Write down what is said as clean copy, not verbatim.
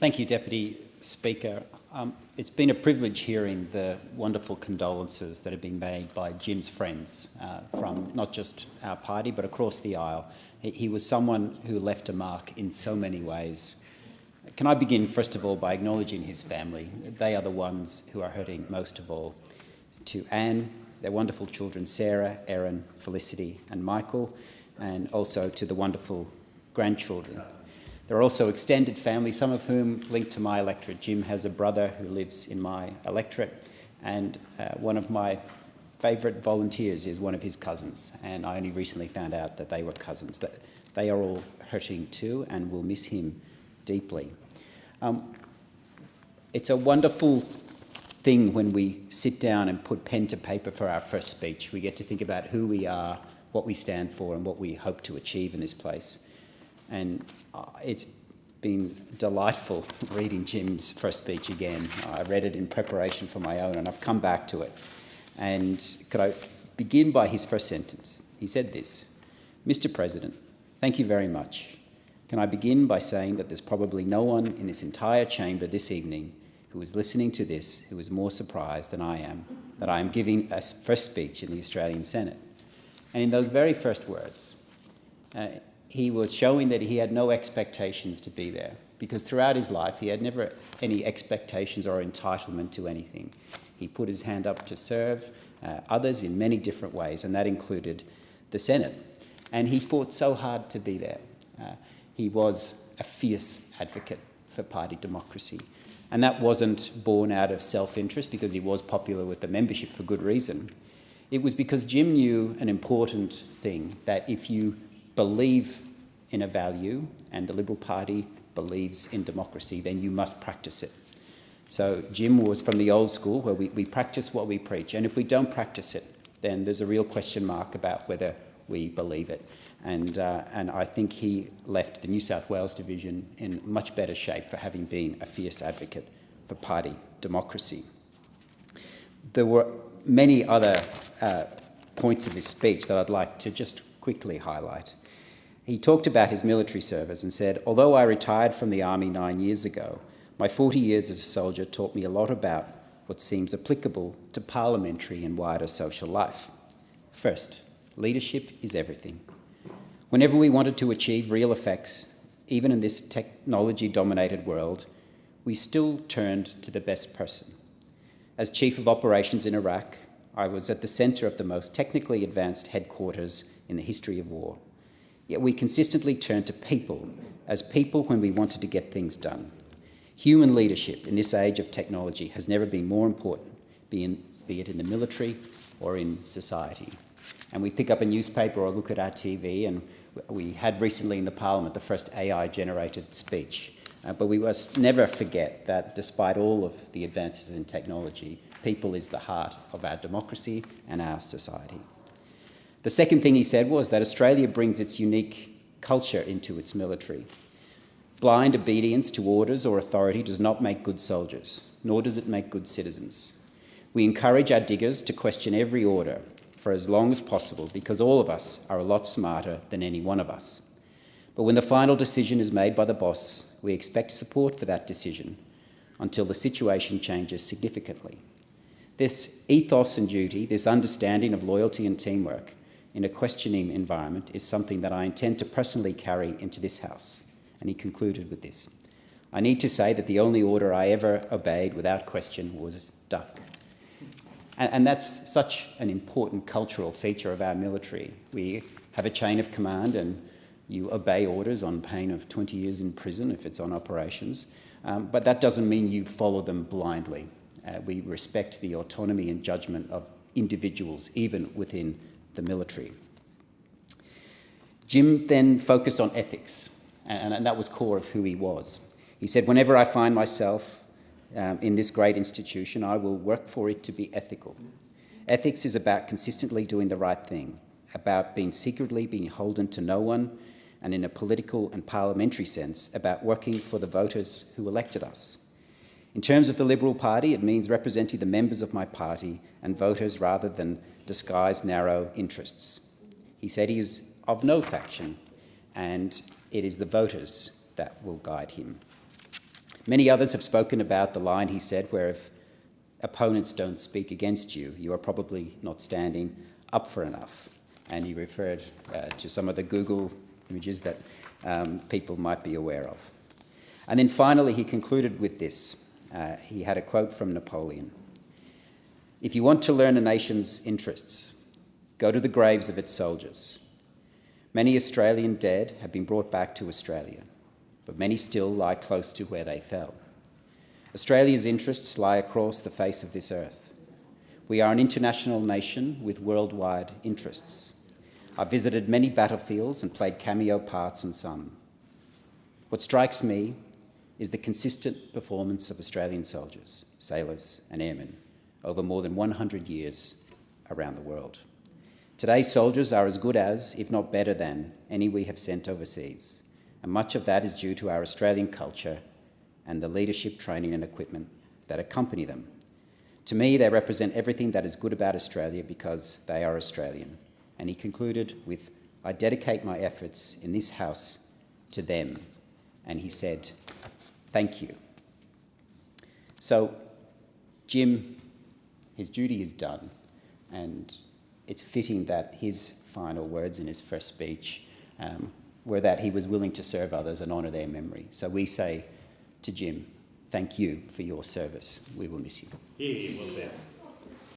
Thank you, Deputy Speaker. It's been a privilege hearing the wonderful condolences that have been made by Jim's friends from not just our party but across the aisle. He was someone who left a mark in so many ways. Can I begin, first of all, by acknowledging his family? They are the ones who are hurting most of all. To Anne, their wonderful children, Sarah, Erin, Felicity and Michael, and also to the wonderful grandchildren. There are also extended family, some of whom linked to my electorate. Jim has a brother who lives in my electorate, and one of my favourite volunteers is one of his cousins, and I only recently found out that they were cousins. That they are all hurting too and will miss him deeply. It's a wonderful thing when we sit down and put pen to paper for our first speech. We get to think about who we are, what we stand for and what we hope to achieve in this place. And it's been delightful reading Jim's first speech again. I read it in preparation for my own and I've come back to it. And could I begin by his first sentence? He said this: "Mr. President, thank you very much. Can I begin by saying that there's probably no one in this entire chamber this evening who is listening to this who is more surprised than I am that I am giving a first speech in the Australian Senate." And in those very first words, he was showing that he had no expectations to be there, because throughout his life he had never any expectations or entitlement to anything. He put his hand up to serve others in many different ways, and that included the Senate. And he fought so hard to be there. He was a fierce advocate for party democracy. And that wasn't born out of self-interest because he was popular with the membership for good reason. It was because Jim knew an important thing, that if you believe in a value and the Liberal Party believes in democracy, then you must practice it. So Jim was from the old school where we practice what we preach, and if we don't practice it, then there's a real question mark about whether we believe it. And I think he left the New South Wales division in much better shape for having been a fierce advocate for party democracy. There were many other points of his speech that I'd like to just quickly highlight. He talked about his military service and said, "Although I retired from the Army 9 years ago, my 40 years as a soldier taught me a lot about what seems applicable to parliamentary and wider social life. First, leadership is everything. Whenever we wanted to achieve real effects, even in this technology-dominated world, we still turned to the best person. As Chief of Operations in Iraq, I was at the centre of the most technically advanced headquarters in the history of war. Yet we consistently turned to people as people when we wanted to get things done. Human leadership in this age of technology has never been more important, be it in the military or in society." And we pick up a newspaper or look at our TV, and we had recently in the Parliament the first AI-generated speech. But we must never forget that despite all of the advances in technology, people is the heart of our democracy and our society. The second thing he said was that Australia brings its unique culture into its military. Blind obedience to orders or authority does not make good soldiers, nor does it make good citizens. We encourage our diggers to question every order for as long as possible, because all of us are a lot smarter than any one of us. But when the final decision is made by the boss, we expect support for that decision until the situation changes significantly. This ethos and duty, this understanding of loyalty and teamwork in a questioning environment, is something that I intend to personally carry into this House. And he concluded with this: "I need to say that the only order I ever obeyed without question was duck." And that's such an important cultural feature of our military. We have a chain of command and you obey orders on pain of 20 years in prison if it's on operations. But that doesn't mean you follow them blindly. We respect the autonomy and judgment of individuals, even within the military. Jim then focused on ethics, and that was core of who he was. He said, "Whenever I find myself in this great institution, I will work for it to be ethical. Ethics is about consistently doing the right thing, about being secretly beholden to no one, and in a political and parliamentary sense, about working for the voters who elected us. In terms of the Liberal Party, it means representing the members of my party and voters rather than disguised narrow interests." He said he is of no faction, and it is the voters that will guide him. Many others have spoken about the line he said, where if opponents don't speak against you, you are probably not standing up for enough. And he referred to some of the Google images that people might be aware of. And then finally, he concluded with this. He had a quote from Napoleon. "If you want to learn a nation's interests, go to the graves of its soldiers. Many Australian dead have been brought back to Australia, but many still lie close to where they fell. Australia's interests lie across the face of this earth. We are an international nation with worldwide interests. I've visited many battlefields and played cameo parts in some. What strikes me is the consistent performance of Australian soldiers, sailors and airmen over more than 100 years around the world. Today's soldiers are as good as, if not better than, any we have sent overseas, and much of that is due to our Australian culture and the leadership, training and equipment that accompany them. To me, they represent everything that is good about Australia because they are Australian." And he concluded with, "I dedicate my efforts in this house to them." And he said, "Thank you." So, Jim, his duty is done, and it's fitting that his final words in his first speech were that he was willing to serve others and honour their memory. So we say to Jim, thank you for your service. We will miss you. He was there.